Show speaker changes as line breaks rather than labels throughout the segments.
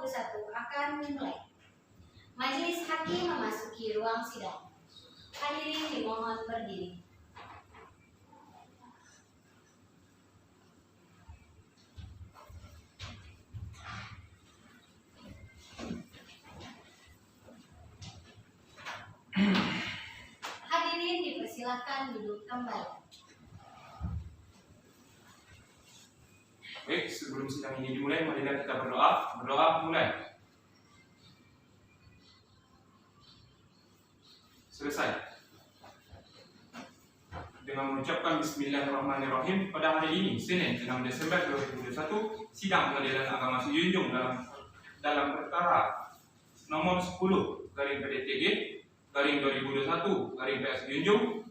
2021 akan dimulai. Majelis Hakim memasuki ruang sidang. Hadirin dimohon berdiri. Hadirin dipersilakan duduk kembali.
Baik, sebelum sidang ini dimulai, marilah kita berdoa. Berdoa mulai. Selesai. Dengan mengucapkan Bismillahirrahmanirrahim, pada hari ini, Senin 6 Desember 2021, sidang Pengadilan Agama Sejunjung dalam perkara nomor 10 garing PDTG garing 2021 garing PS Junjung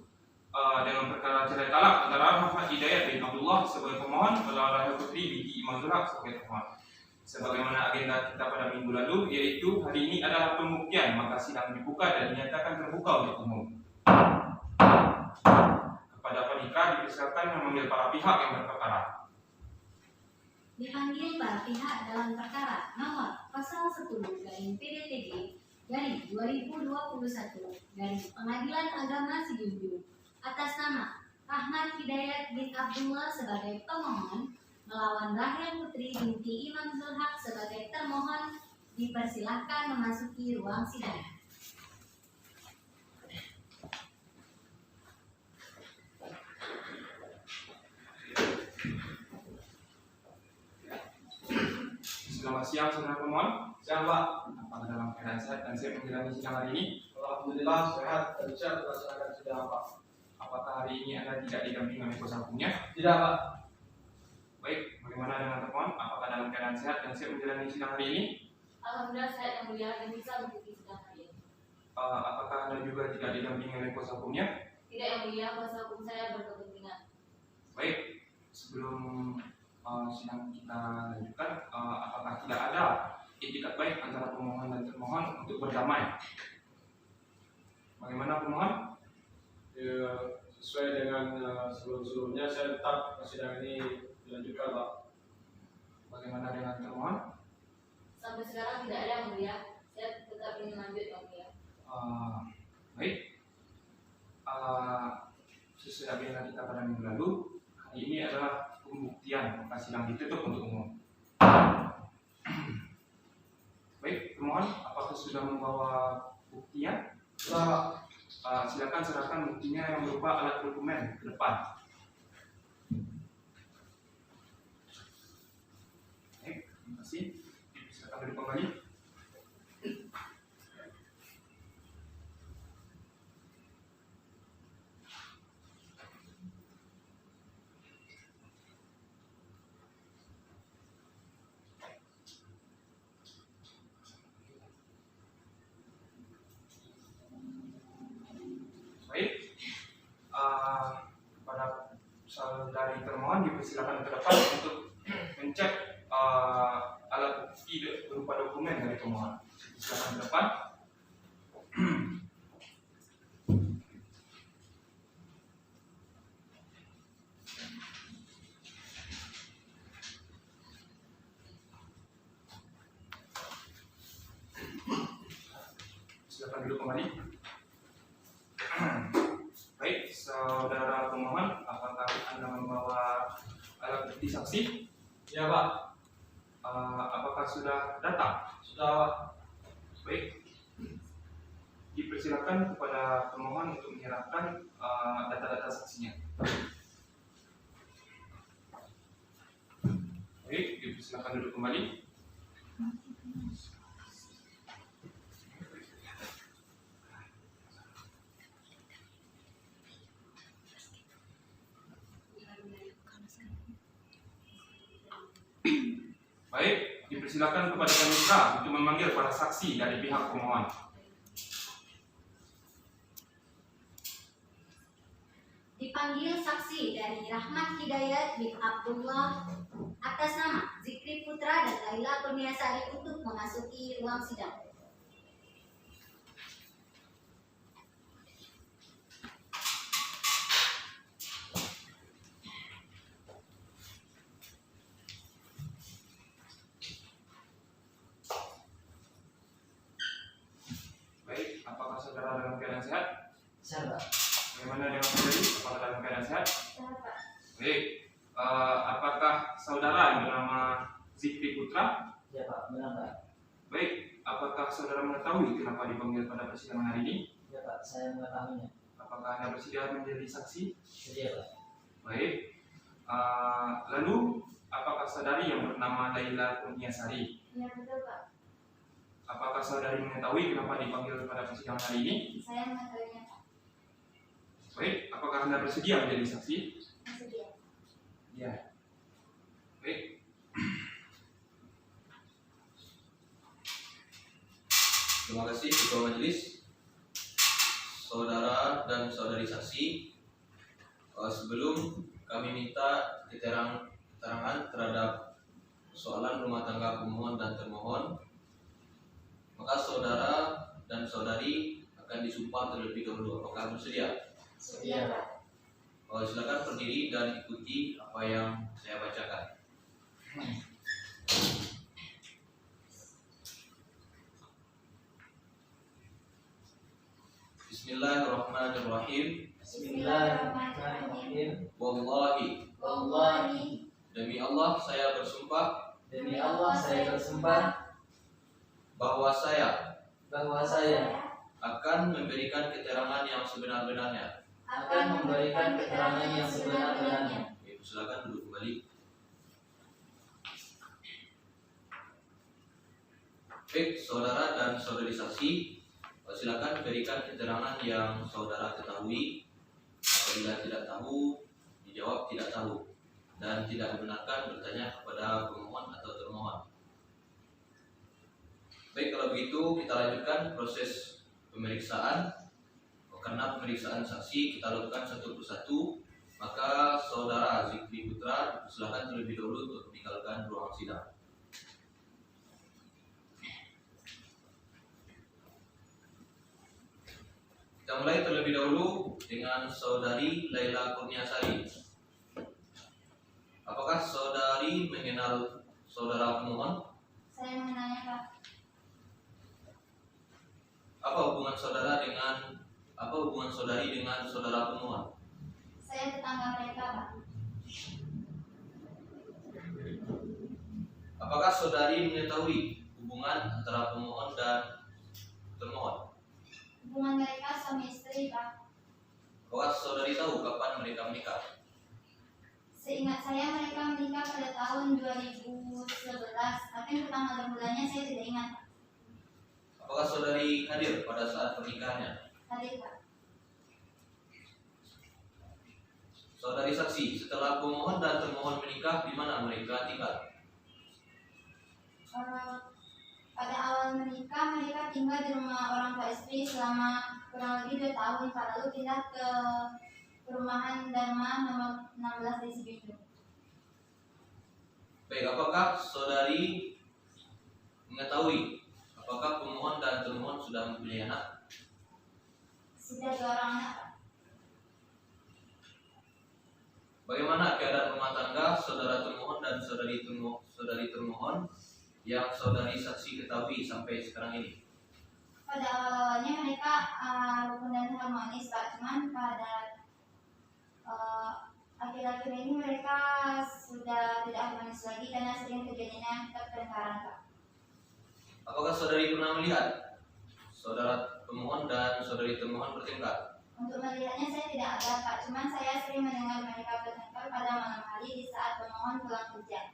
dengan perkara cerai talak antara Rahmat Hidayat bin Abdullah sebagai pemohon melawan Rahel Putri binti Iman Zulhaq sebagai pemohon. Sebagaimana agenda kita pada minggu lalu, yaitu hari ini adalah pembuktian, maka sidang dibuka dan dinyatakan terbuka untuk umum. Kepada penikah dipersilakan memanggil para pihak yang berperkara.
Dipanggil para pihak dalam perkara nomor 010 garing PDTG garing 2021 garing Pengadilan Agama Sejunjung atas nama Rahmat Hidayat bin Abdullah sebagai pemohon melawan Rahel Putri binti Iman Zulhaq sebagai termohon dipersilahkan memasuki ruang sidang.
Selamat siang, saudara pemohon.
Siang, Pak.
Apakah dalam keadaan sehat dan siap menjalani sidang hari ini?
Alhamdulillah sehat dan siap melaksanakan sidang, Pak.
Apakah hari ini Anda tidak didampingi oleh kuasa hukumnya?
Tidak, Pak.
Baik, bagaimana dengan termohon? Apakah dalam keadaan sehat dan siap menjalani sidang hari ini?
Alhamdulillah sehat yang mulia dan bisa mengikuti sidang hari ini.
Apakah Anda juga tidak didampingi oleh kuasa hukumnya?
Tidak yang mulia, kuasa hukum saya berkepentingan.
Baik, sebelum sidang kita lanjutkan, apakah tidak ada itikat baik antara pemohon dan termohon untuk berdamai? Bagaimana pemohon?
Ya, sesuai dengan sebelum-sebelumnya, saya tetap sidang ini dilanjutkan, Pak.
Bagaimana dengan termohon?
Sampai sekarang tidak ada yang mulia, saya tetap ingin lanjut yang mulia.
Baik, sesuai agenda kita pada minggu lalu, hari ini adalah pembuktian, maka sidang ditutup untuk umum. Baik, pemohon, apakah sudah membawa buktinya?
Sudah, Pak.
Silakan serahkan buktinya yang berupa alat dokumen ke depan. Baik, terima kasih. Silakan duduk kembali. Baik, pada saudari termohon dipersilakan ke depan untuk mencek alat bukti berupa dokumen dari pemohon. Silakan ke depan. Silakan duduk kembali. Baik, saudara pemohon, apakah Anda membawa alat bukti saksi?
Ya, Pak.
Apakah sudah datang?
Sudah, Pak.
Baik, dipersilakan kepada pemohon untuk menyerahkan data-data saksinya. Baik, dipersilakan duduk kembali. Baik, dipersilakan kepada panitera untuk memanggil para saksi dari pihak pemohon.
Dipanggil saksi dari Rahmat Hidayat bin Abdullah atas nama Zikri Putra dan Laila Kurniasari untuk memasuki ruang sidang.
saudara dalam keadaan sehat?
Sehat, Pak.
Bagaimana dengan saudari? Apakah dalam keadaan sehat?
Sehat, Pak.
Baik. Apakah saudara yang bernama Zikri Putra?
Ya, Pak. Benar, Pak.
Baik. Apakah saudara mengetahui kenapa dipanggil pada persidangan hari ini?
Ya, Pak. Saya mengetahuinya.
Apakah Anda bersedia menjadi saksi?
Sedia, Pak.
Baik. Lalu, apakah saudari yang bernama Laila Kurniasari?
Iya, betul, Pak.
Apakah saudari mengetahui kenapa dipanggil pada persidangan hari ini?
Saya mengetahuinya, Pak.
Baik. Apakah Anda bersedia menjadi saksi?
Bersedia.
Ya. Baik.
Terima kasih Ketua Majelis, saudara dan saudari saksi. Sebelum kami minta keterangan terhadap persoalan rumah tangga pemohon dan termohon, maka saudara dan saudari akan disumpah terlebih dahulu. Apakah bersedia?
Sedia, Pak.
Silakan berdiri dan ikuti apa yang saya bacakan. Bismillahirrahmanirrahim.
Bismillahirrahmanirrahim.
Wallahi,
Wallahi,
demi Allah saya bersumpah
Demi Allah saya bersumpah
bahwa saya
bahwa saya
akan memberikan keterangan yang sebenar-benarnya.
akan memberikan keterangan yang sebenar-benarnya.
Oke, silakan duduk kembali. Baik, saudara dan saudari saksi, silakan berikan keterangan yang saudara ketahui. Apabila tidak tahu, dijawab tidak tahu, dan tidak dibenarkan bertanya kepada pemohon atau termohon. Baik, kalau begitu kita lanjutkan proses pemeriksaan. Karena pemeriksaan saksi kita lakukan satu persatu, maka saudara Zikri Putra silakan terlebih dahulu untuk meninggalkan ruang sidang. Kita mulai terlebih dahulu dengan saudari Laila Kurniasari. Apakah saudari mengenal saudara pemohon?
saya mengenalnya, Pak.
Apa hubungan saudari dengan saudara pemohon?
Saya tetangga mereka, Pak.
Apakah saudari mengetahui hubungan antara pemohon dan termohon?
Hubungan mereka suami istri, Pak.
Apakah saudari tahu kapan mereka menikah?
Seingat saya mereka menikah pada tahun 2011, tapi untuk tanggal bulannya saya tidak ingat, Pak.
Apakah saudari hadir pada saat pernikahannya?
Hadir, Pak.
Saudari saksi, setelah pemohon dan termohon menikah, di mana mereka tinggal?
Pada awal menikah, mereka tinggal di rumah orang tua istri selama kurang lebih 2 tahun, Pak. Lalu pindah ke perumahan Dharma nomor 16 di Sibindu.
Baik, apakah saudari mengetahui apakah pemohon dan termohon sudah mempunyai anak?
Sudah 2 orang anak, Pak.
Bagaimana keadaan rumah tangga saudara termohon dan saudari termohon yang saudari saksi ketahui sampai sekarang ini?
Pada awal-awalnya mereka rukun dan harmonis, Pak. Cuman pada akhir-akhir ini mereka sudah tidak harmonis lagi karena sering kejadiannya pertengkaran, Pak.
Apakah saudari pernah melihat saudara pemohon dan saudari termohon bertengkar?
Untuk melihatnya saya tidak ada, Pak. Cuman saya sering mendengar mereka bertengkar pada malam hari di saat pemohon pulang kerja.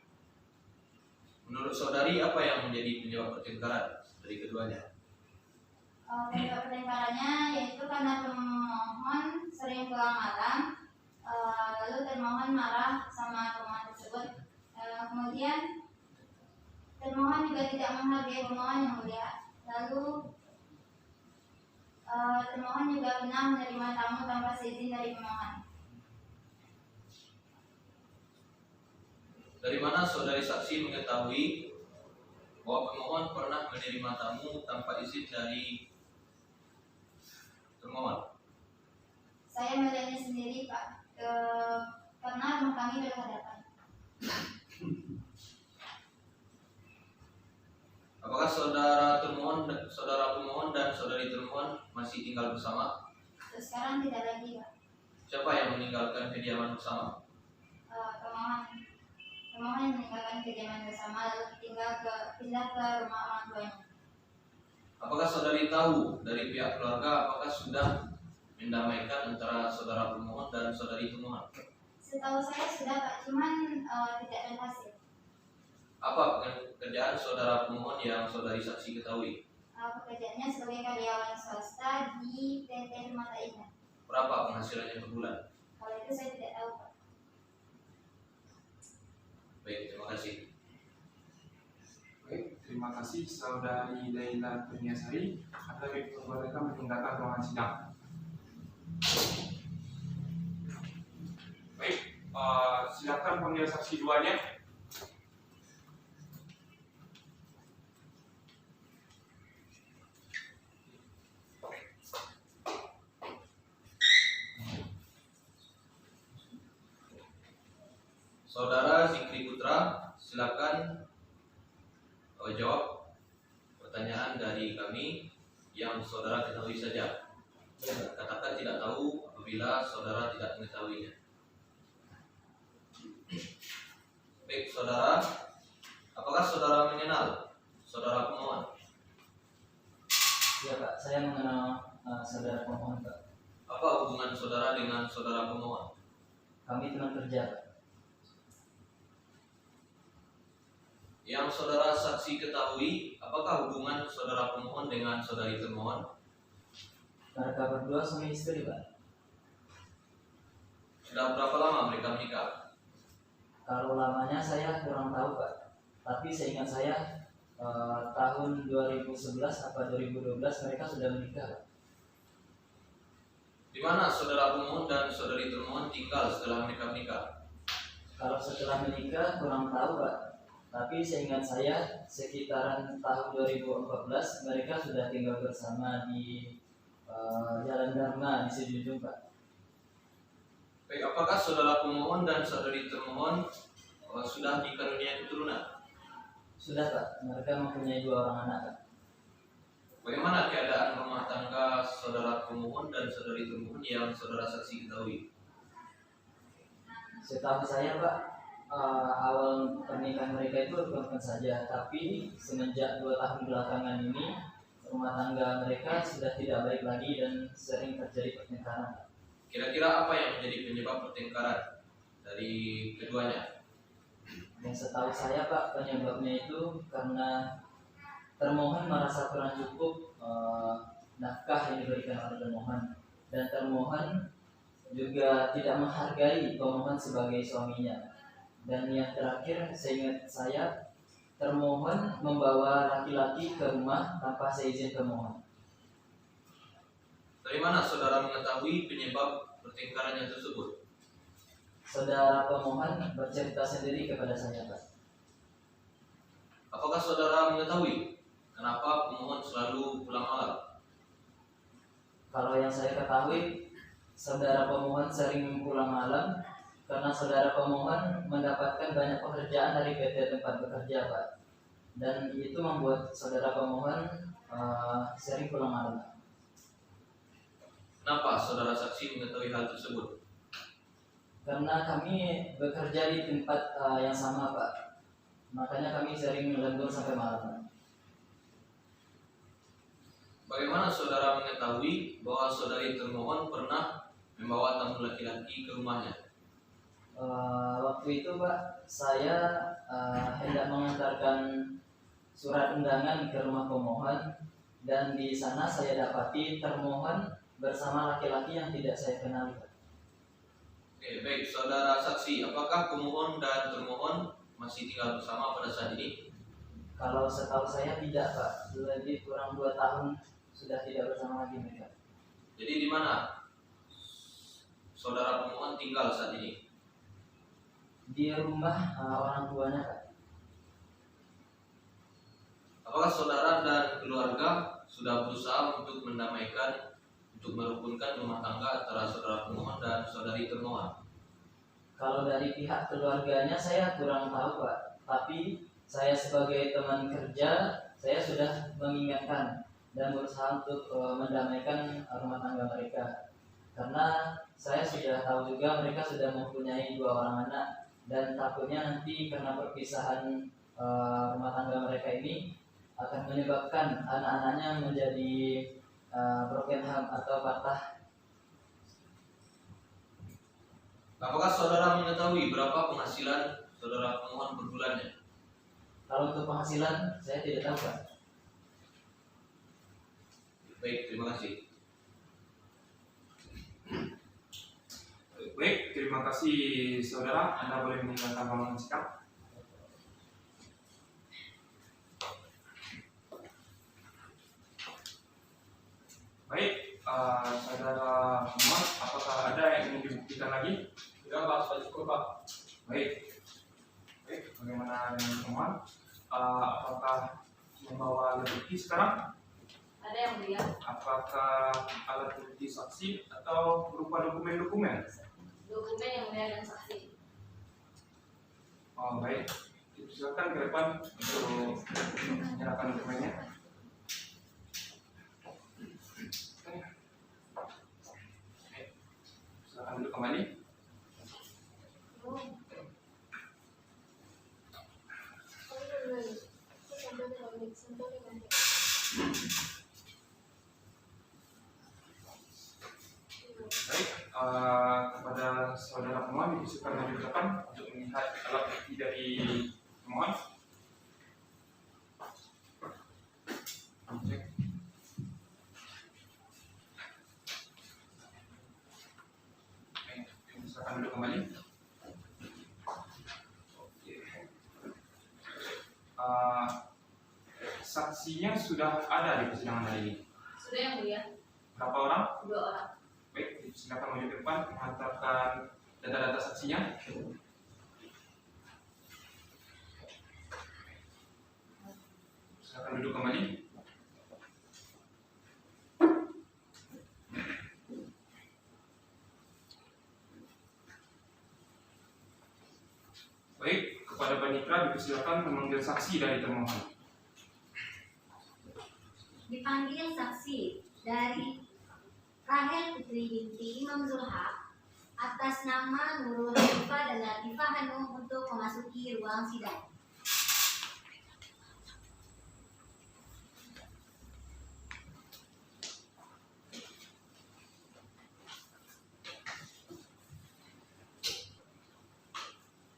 Menurut saudari, apa yang menjadi penyebab pertengkaran dari keduanya?
Penyebab pertengkarannya yaitu karena pemohon sering pulang malam, lalu termohon marah sama pemohon tersebut. Kemudian termohon juga tidak menghargai pemohon yang mulia. Lalu termohon juga pernah menerima tamu tanpa seizin dari pemohon.
Dari mana saudari saksi mengetahui bahwa pemohon pernah menerima tamu tanpa izin dari termohon?
Saya melihatnya sendiri, Pak, karena rumah kami berhadapan.
Apakah saudara pemohon pemohon dan saudari termohon masih tinggal bersama?
Terus sekarang tidak lagi Pak.
Siapa yang meninggalkan kediaman bersama?
Pemohon yang meninggalkan kediaman bersama lalu pindah ke rumah orang tuanya.
Apakah saudari tahu dari pihak keluarga apakah sudah mendamaikan antara saudara pemohon dan saudari termohon?
Setahu saya sudah Pak, cuman tidak berhasil.
Apa pekerjaan saudara pemohon yang saudari saksi ketahui?
Pekerjaannya sebagai karyawan swasta di PT Permata Indah.
Berapa penghasilannya per bulan?
Kalau itu saya tidak tahu Pak.
Baik, terima kasih.
Baik, terima kasih saudari Laila Kurniasari. Kami diperbolehkan meninggalkan ruangan sidang. Baik, silakan panggil saksi duanya.
Saudara Zikri Putra, silakan jawab pertanyaan dari kami yang saudara ketahui saja. Katakan tidak tahu apabila saudara tidak mengetahuinya. Baik, saudara, apakah saudara mengenal saudara pemohon?
Ya Pak, saya mengenal saudara pemohon Pak.
Apa hubungan saudara dengan saudara pemohon?
Kami teman kerja Pak.
Yang saudara saksi ketahui, apakah hubungan saudara pemohon dengan saudari termohon?
Mereka berdua suami istri Pak.
Sudah berapa lama mereka menikah?
Kalau lamanya saya kurang tahu Pak. Tapi seingat saya tahun 2011 atau 2012 mereka sudah menikah Pak.
Di mana saudara pemohon dan saudari termohon tinggal setelah mereka menikah?
Kalau setelah menikah kurang tahu Pak. Tapi seingat saya sekitaran tahun 2014 mereka sudah tinggal bersama di Jalan Dharma di Sejujung Pak.
Baik, apakah saudara pemohon dan saudari termohon sudah dikaruniai keturunan?
Sudah Pak, mereka mempunyai 2 orang anak Pak.
Bagaimana keadaan rumah tangga saudara pemohon dan saudari termohon yang saudara saksi ketahui?
Setahu saya Pak, awal pernikahan mereka itu bukan saja, tapi semenjak 2 tahun belakangan ini rumah tangga mereka sudah tidak baik lagi dan sering terjadi pertengkaran.
Kira-kira apa yang menjadi penyebab pertengkaran dari keduanya?
Yang setahu saya Pak, penyebabnya itu karena termohon merasa kurang cukup nafkah yang diberikan oleh termohon, dan termohon juga tidak menghargai pemohon sebagai suaminya. Dan yang terakhir, seingat saya, termohon membawa laki-laki ke rumah tanpa seizin pemohon.
Dari mana saudara mengetahui penyebab pertengkarannya tersebut?
Saudara pemohon bercerita sendiri kepada saya Pak.
Apakah saudara mengetahui kenapa pemohon selalu pulang malam?
Kalau yang saya ketahui, saudara pemohon sering pulang malam karena saudara pemohon mendapatkan banyak pekerjaan dari PT tempat bekerja Pak. Dan itu membuat saudara pemohon sering pulang malam.
Kenapa saudara saksi mengetahui hal tersebut?
Karena kami bekerja di tempat yang sama Pak. Makanya kami sering lembur sampai malam.
Bagaimana saudara mengetahui bahwa saudari termohon pernah membawa tamu laki-laki ke rumahnya?
Waktu itu Pak, saya hendak mengantarkan surat undangan ke rumah pemohon, dan di sana saya dapati termohon bersama laki-laki yang tidak saya kenal Pak.
Oke, baik, saudara saksi, apakah pemohon dan termohon masih tinggal bersama pada saat ini?
Kalau setahu saya tidak Pak, lebih kurang 2 tahun sudah tidak bersama lagi mereka.
Jadi di mana saudara pemohon tinggal saat ini?
Di rumah orang tuanya Pak.
Apakah saudara dan keluarga sudah berusaha untuk mendamaikan, untuk merukunkan rumah tangga antara saudara pemohon dan saudari termohon?
Kalau dari pihak keluarganya saya kurang tahu Pak, tapi saya sebagai teman kerja, saya sudah mengingatkan dan berusaha untuk mendamaikan rumah tangga mereka. Karena saya sudah tahu juga mereka sudah mempunyai 2 orang anak, dan takutnya nanti karena perpisahan rumah tangga mereka ini akan menyebabkan anak-anaknya menjadi broken home atau patah.
Apakah saudara mengetahui berapa penghasilan saudara pemohon per bulannya?
Kalau untuk penghasilan saya tidak tahu, Pak.
Baik, terima kasih.
Baik, terima kasih saudara. Anda boleh meninggalkan ruangan sidang. Baik, saudara Muhammad, apakah ada yang ingin dibuktikan lagi?
Tidak Pak, sudah cukup Pak.
Baik, baik. Bagaimana dengan teman? Apakah membawa alat bukti sekarang?
Ada yang mulia.
Apakah alat bukti saksi atau berupa dokumen-dokumen?
Dokumen yang mulia dan saksi.
Oh, baik. Silakan ke depan untuk menyerahkan dokumennya. Silakan duduk kembali. Baik, kepada saudara pemohon disilakan maju ke depan untuk melihat alat bukti dari pemohon. Cek. Baik, silakan duduk kembali. Oke. Saksinya sudah ada di persidangan hari ini.
Sudah yang mulia.
Berapa orang?
2 orang.
Baik, silakan maju ke depan menghantarkan data-data saksinya. Silakan duduk kembali. Baik, kepada panitera dipersilakan memanggil saksi dari termohon.
Dipanggil saksi dari Rahel Putri binti Imam Zulhaq atas nama Nurul Latifah dan Latifah Hanum untuk memasuki ruang sidang.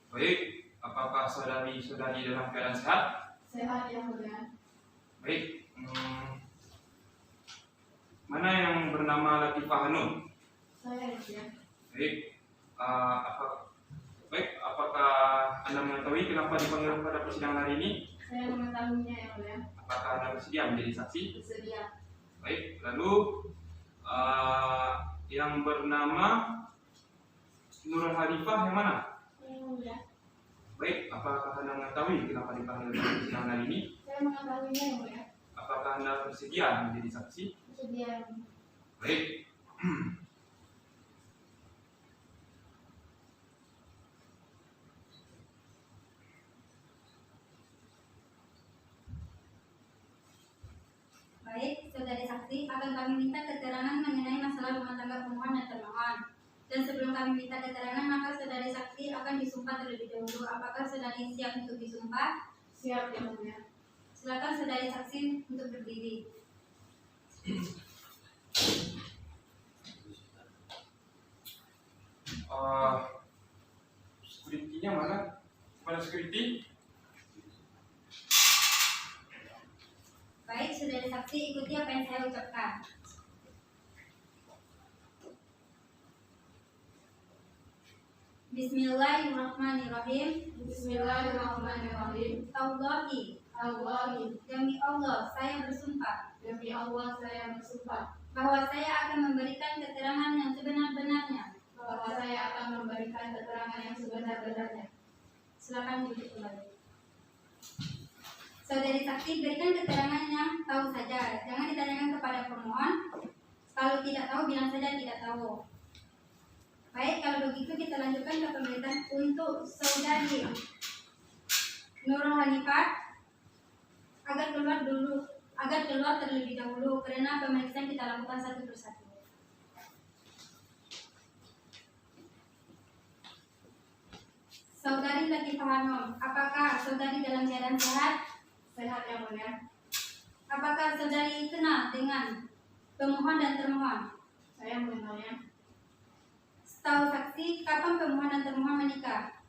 Baik, apakah saudari-saudari dalam keadaan sehat?
Sehat yang mulia.
Baik, mana yang bernama Latifah Hanum?
Saya yang mulia.
Baik, apakah Anda mengetahui kenapa dipanggil pada persidangan hari ini?
Saya mengetahuinya yang mulia.
Apakah Anda bersedia menjadi saksi?
Bersedia.
Baik, lalu yang bernama Nurul Halifah yang mana?
Saya yang mulia.
Baik, apakah Anda mengetahui kenapa dipanggil pada persidangan hari ini?
Saya mengetahuinya yang mulia.
Apakah Anda bersedia menjadi saksi?
Bersedia yang mulia.
Baik.
Baik, saudari saksi, akan kami minta keterangan mengenai masalah rumah tangga pemohon dan termohon. Dan sebelum kami minta keterangan, maka saudari saksi akan disumpah terlebih dahulu. Apakah saudari siap untuk disumpah?
Siap yang mulia.
Silakan saudari saksi untuk berdiri.
Security-nya mana? Mana security?
Baik, saudari saksi, ikuti apa yang saya ucapkan. Bismillahirrahmanirrahim.
Bismillahirrahmanirrahim.
Allahi,
Allahi,
demi Allah, saya bersumpah
demi Allah saya bersumpah
bahwa saya akan memberikan keterangan yang sebenar-benarnya.
bahwa saya akan memberikan keterangan yang sebenar-benarnya.
Silakan duduk kembali. Saudari saksi, berikan keterangan yang tahu saja. Jangan ditanyakan kepada pemohon. Kalau tidak tahu, bilang saja tidak tahu. Baik, kalau begitu kita lanjutkan ke pemeriksaan untuk saudari Nurul Hanifah agar keluar dulu
agar keluar terlebih dahulu karena pemeriksaan kita lakukan satu persatu. Saudari Latifah Hanum, apakah saudari dalam keadaan sehat?
Sehat yang mulia.
Apakah saudari kenal dengan pemohon dan termohon?
Saya mengenalnya.
Setahu saksi, kapan pemohon dan termohon menikah?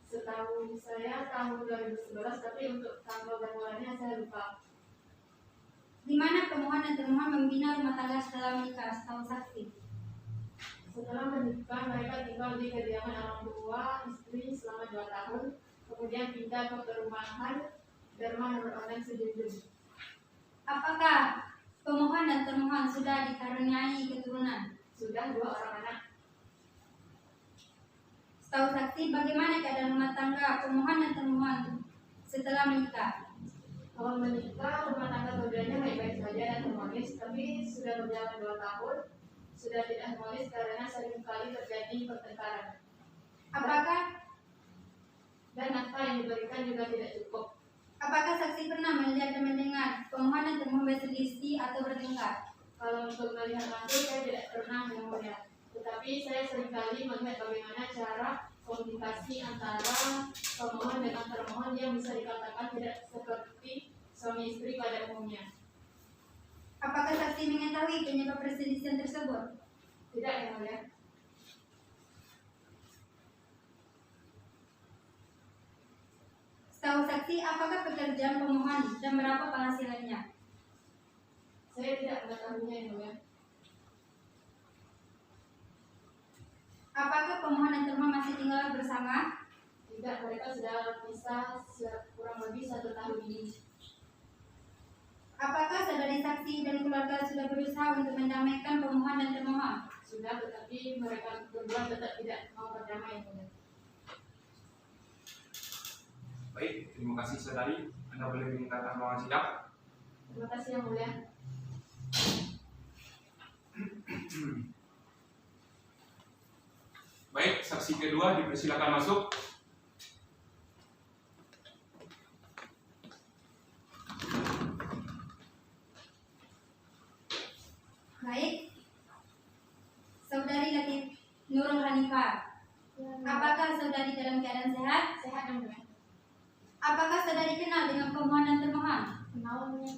Setahu saya tahun 2011, tapi untuk tanggal dan bulannya saya lupa.
Di mana pemohon dan termohon membina rumah tangga setelah menikah? Setahu saksi.
Setelah menikah, mereka tinggal di kediaman orang tua istri selama 2 tahun, kemudian pindah ke perumahan Dharma nomor 6 Sejunjung.
Apakah pemohon dan termohon sudah dikaruniai keturunan?
Sudah 2 orang anak.
Setahu saksi, bagaimana keadaan rumah tangga pemohon dan termohon setelah menikah?
Awal menikah, rumah tangga keduanya baik-baik saja dan harmonis, tapi sudah berjalan 2 tahun, sudah tidak harmonis karena seringkali terjadi pertengkaran.
Apakah
Dan nafkah yang diberikan juga tidak cukup.
apakah saksi pernah melihat dan mendengar pemohon dan termohon berselisih atau bertengkar?
Kalau untuk melihat langsung saya tidak pernah melihat, tetapi saya seringkali melihat bagaimana cara komunikasi antara pemohon dengan termohon yang bisa dikatakan tidak seperti suami istri pada umumnya.
Apakah saksi mengetahui penyebab perselisihan tersebut?
Tidak yang mulia.
Setahu saksi, apakah pekerjaan pemohon dan berapa penghasilannya?
Saya tidak mengetahuinya yang mulia.
Apakah pemohon dan termohon masih tinggal bersama?
Tidak, mereka sudah berpisah kurang lebih 1 tahun ini.
Apakah saudari saksi dan keluarga sudah berusaha untuk mendamaikan pemohon dan termohon?
Sudah, tetapi mereka berdua tetap tidak mau berdamai yang mulia.
Baik, terima kasih saudari. Anda boleh meningkatkan ruangan sidang.
Terima kasih yang mulia.
Baik, saksi kedua dipersilakan masuk.
Baik, saudari Latif Nurul Hanifah, apakah saudari dalam keadaan sehat?
Sehat yang mulia.
Apakah saudari kenal dengan pemohon dan termohon?
Kenalnya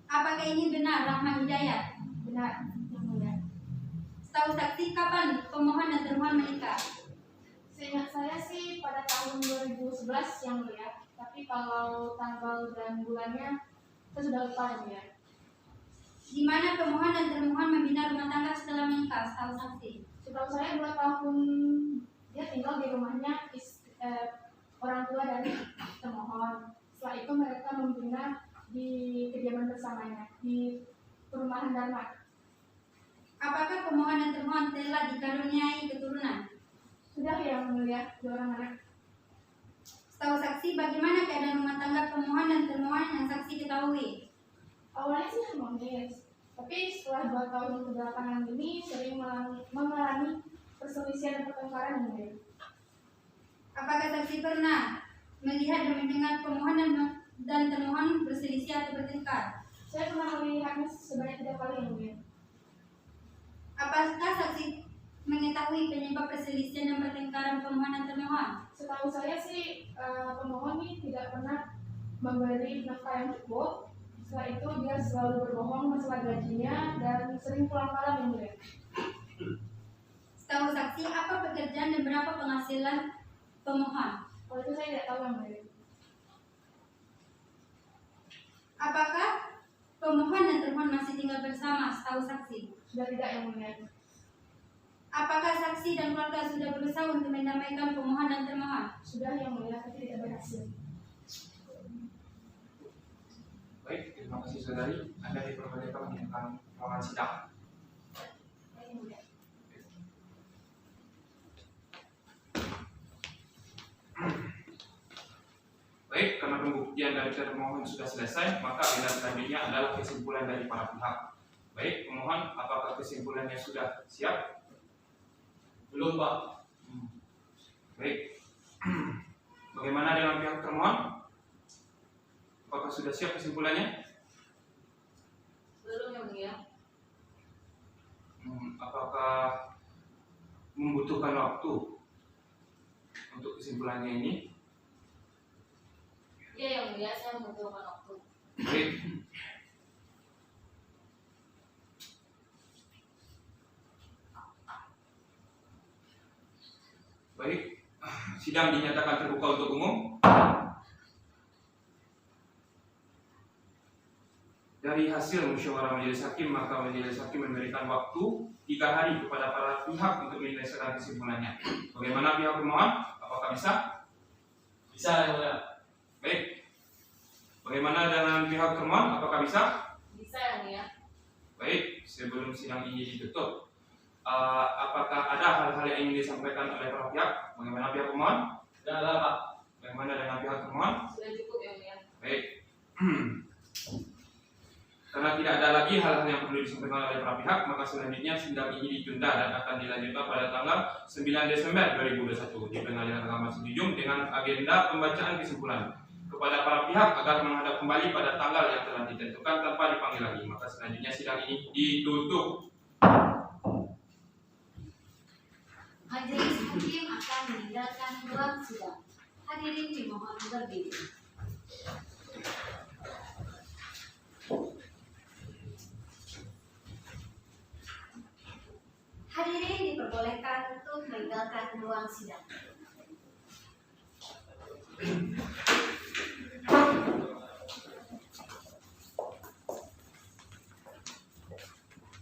Apakah ini benar Rahman Hidayat?
benar yang mulia.
Setahu saksi, kapan pemohon dan termohon menikah?
Seingat saya sih pada tahun 2011 yang mulia, tapi kalau tanggal dan bulannya saya sudah lupa yang mulia.
Di mana pemohon dan termohon membina rumah tangga setelah menikah? Setahu saksi.
Setahu saya 2 tahun dia tinggal di rumahnya orang tua dari termohon. Setelah itu mereka membina di kediaman bersamanya di perumahan Dharma.
Apakah pemohon dan termohon telah dikaruniai keturunan?
Sudah yang mulia, 2 orang anak.
Setahu saksi, bagaimana keadaan rumah tangga pemohon dan termohon yang saksi ketahui?
Awalnya sih harmonis, tapi setelah 2 tahun kebelakangan ini sering mengalami perselisihan dan pertengkaran yang mulia.
Apakah saksi pernah melihat dan mendengar pemohon dan termohon berselisih atau bertengkar?
Saya pernah melihatnya sebanyak 3 kali yang mulia.
Apakah saksi mengetahui penyebab perselisihan dan pertengkaran pemohon dan termohon?
Setahu saya sih pemohon ini tidak pernah memberi nafkah yang cukup. Setelah itu dia selalu berbohong masalah gajinya dan sering pulang malam yang mulia.
Setahu saksi, apa pekerjaan dan berapa penghasilan pemohon?
Kalau itu saya tidak tahu yang mulia.
Apakah pemohon dan termohon masih tinggal bersama? Setahu saksi.
Sudah tidak yang mulia.
Apakah saksi dan keluarga sudah berusaha untuk mendamaikan pemohon dan termohon?
Sudah yang mulia, tapi tidak berhasil.
Baik, terima kasih saudari. Anda diperbolehkan meningkatkan ruangan sidang.
Yang mulia.
Baik, karena pembuktian dari termohon sudah selesai, maka agenda selanjutnya adalah kesimpulan dari para pihak. Baik, pemohon, apakah kesimpulannya sudah siap?
Belum, Pak.
Baik. Bagaimana dengan pihak termohon? Apakah sudah siap kesimpulannya?
Belum yang mulia.
Apakah membutuhkan waktu untuk kesimpulannya ini?
Iya yang mulia, saya membutuhkan waktu.
Baik. Baik, sidang dinyatakan terbuka untuk umum. Dari hasil musyawarah majelis hakim, maka majelis hakim memberikan waktu 3 hari kepada para pihak untuk menyelesaikan kesimpulannya. Bagaimana pihak pemohon? Apakah bisa?
Bisa yang mulia.
Baik. Bagaimana dengan pihak termohon? Apakah bisa?
Bisa yang mulia.
Baik, sebelum sidang ini ditutup, apakah ada hal-hal yang ingin disampaikan oleh para pihak? Bagaimana pihak pemohon?
Tidak ada Pak.
Bagaimana dengan pihak termohon?
Sudah cukup yang mulia.
Baik. Karena tidak ada lagi hal-hal yang perlu disampaikan oleh para pihak, maka selanjutnya sidang ini ditunda dan akan dilanjutkan pada tanggal 9 Desember 2021 di Pengadilan Agama Sijunjung dengan agenda pembacaan kesimpulan kepada para pihak agar menghadap kembali pada tanggal yang telah ditentukan tanpa dipanggil lagi. Maka selanjutnya sidang ini ditutup.
Majelis hakim akan meninggalkan ruang sidang. Hadirin dimohon berdiri. Hadirin diperbolehkan untuk meninggalkan ruang sidang.